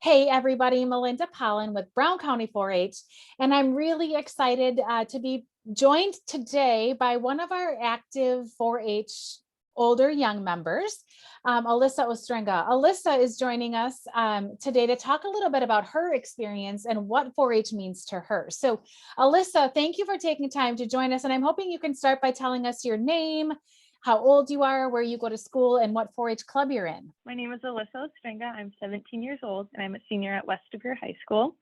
Hey, everybody, Melinda Pollen with Brown County 4 H. And I'm really excited to be joined today by one of our active 4 H older young members, Alyssa Ostrenga. Alyssa is joining us today to talk a little bit about her experience and what 4 H means to her. So, Alyssa, thank you for taking time to join us. And I'm hoping you can start by telling us your name, how old you are, where you go to school, and what 4 H club you're in. My name is Alyssa Ostrenga. I'm 17 years old, and I'm a senior at West of Your High School.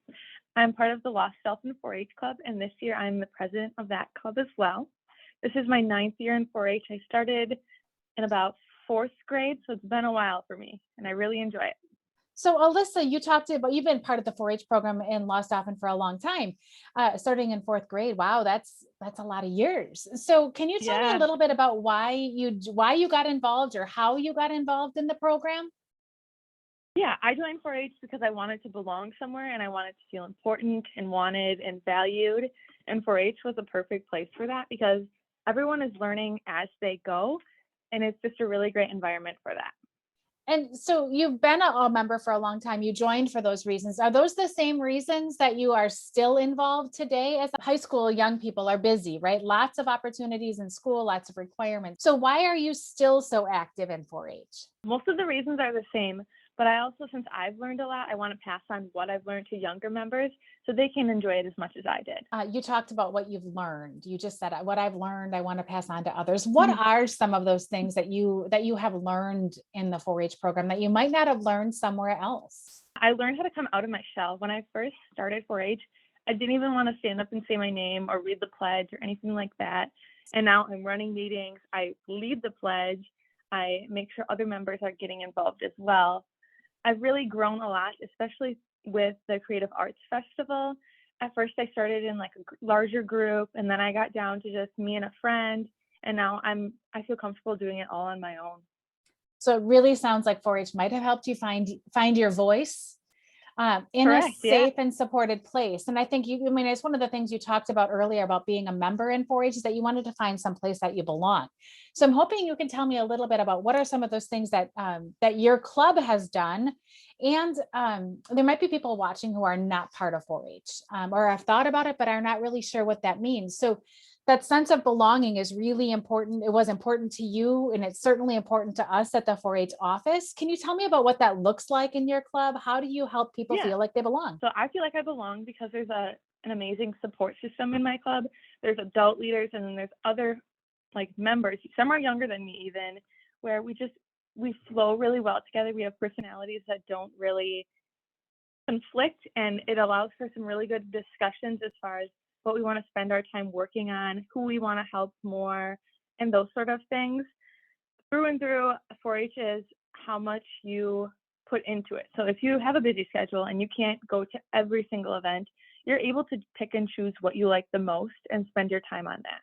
I'm part of the Lost Dauphin 4-H Club, and this year I'm the president of that club as well. This is my 9th year in 4-H. I started in about 4th grade, so it's been a while for me, and I really enjoy it. So Alyssa, you talked about, you've been part of the 4-H program in Lost Dauphin for a long time, starting in 4th grade. Wow, that's a lot of years. So can you tell me a Yeah. little bit about why you got involved or how you got involved in the program? Yeah, I joined 4-H because I wanted to belong somewhere and I wanted to feel important and wanted and valued. And 4-H was a perfect place for that because everyone is learning as they go, and it's just a really great environment for that. And so you've been a member for a long time. You joined for those reasons. Are those the same reasons that you are still involved today? As high school young people are busy, right? Lots of opportunities in school, lots of requirements. So why are you still so active in 4-H? Most of the reasons are the same, but I also, since I've learned a lot, I want to pass on what I've learned to younger members so they can enjoy it as much as I did. You talked about what you've learned. You just said what I've learned, I want to pass on to others. What Mhm. are some of those things that you have learned in the 4-H program that you might not have learned somewhere else? I learned how to come out of my shell. When I first started 4-H, I didn't even want to stand up and say my name or read the pledge or anything like that. And now I'm running meetings. I lead the pledge. I make sure other members are getting involved as well. I've really grown a lot, especially with the Creative Arts Festival. At first, I started in like a larger group, and then I got down to just me and a friend, and now I feel comfortable doing it all on my own. So it really sounds like 4-H might have helped you find your voice in a Correct. Yeah. safe and supported place. And I think I mean, it's one of the things you talked about earlier about being a member in 4-H is that you wanted to find some place that you belong. So I'm hoping you can tell me a little bit about what are some of those things that your club has done. And there might be people watching who are not part of 4-H or have thought about it, but are not really sure what that means. So that sense of belonging is really important. It was important to you, and it's certainly important to us at the 4-H office. Can you tell me about what that looks like in your club? How do you help people Yeah. feel like they belong? So I feel like I belong because there's an amazing support system in my club. There's adult leaders, and then there's other like members. Some are younger than me even, where we flow really well together. We have personalities that don't really conflict, and it allows for some really good discussions as far as what we want to spend our time working on, who we want to help more, and those sort of things. Through and through, 4-H is how much you put into it. So if you have a busy schedule and you can't go to every single event, you're able to pick and choose what you like the most and spend your time on that.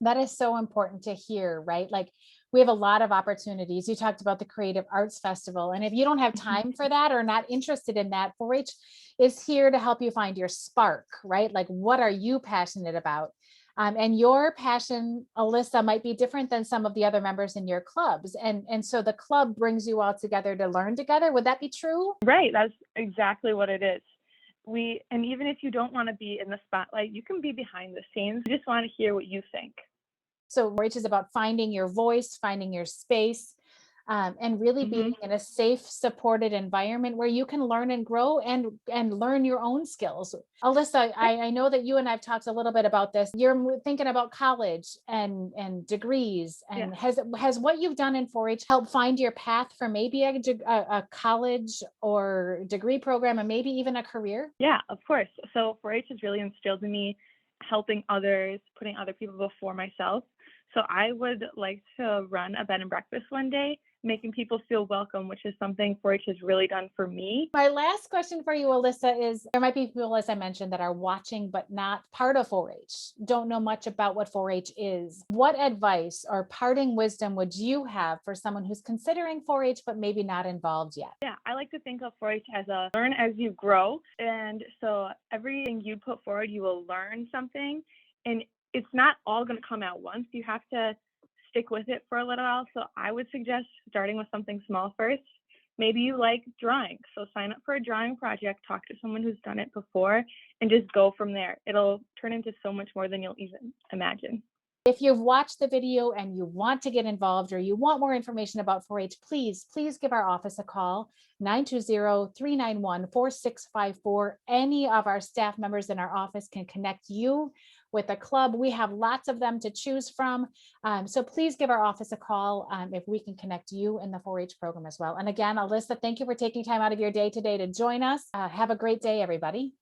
That is so important to hear, right? Like we have a lot of opportunities. You talked about the Creative Arts Festival. And if you don't have time for that or not interested in that, 4-H is here to help you find your spark, right? Like what are you passionate about? And your passion, Alyssa, might be different than some of the other members in your clubs. And so the club brings you all together to learn together. Would that be true? Right, that's exactly what it is. And even if you don't want to be in the spotlight, you can be behind the scenes. You just want to hear what you think. So 4-H is about finding your voice, finding your space, and really being Hmm. in a safe, supported environment where you can learn and grow and learn your own skills. Alyssa, I know that you and I've talked a little bit about this. You're thinking about college and degrees, Yeah. and has what you've done in 4-H helped find your path for maybe a college or degree program, and maybe even a career? Yeah, of course. So 4-H has really instilled in me helping others, putting other people before myself. So I would like to run a bed and breakfast one day, making people feel welcome, which is something 4-H has really done for me. My last question for you, Alyssa, is there might be people, as I mentioned, that are watching but not part of 4-H, don't know much about what 4-H is. What advice or parting wisdom would you have for someone who's considering 4-H but maybe not involved yet? Yeah, I like to think of 4-H as a learn as you grow. And so everything you put forward, you will learn something. And it's not all going to come out once. You have to stick with it for a little while. So I would suggest starting with something small first, Maybe you like drawing, so sign up for a drawing project, talk to someone who's done it before, and just go from there. It'll turn into so much more than you'll even imagine. If you've watched the video and you want to get involved or you want more information about 4-H, please give our office a call, 920-391-4654. Any of our staff members in our office can connect you with a club. We have lots of them to choose from. So please give our office a call if we can connect you in the 4-H program as well. And again, Alyssa, thank you for taking time out of your day today to join us. Have a great day, everybody.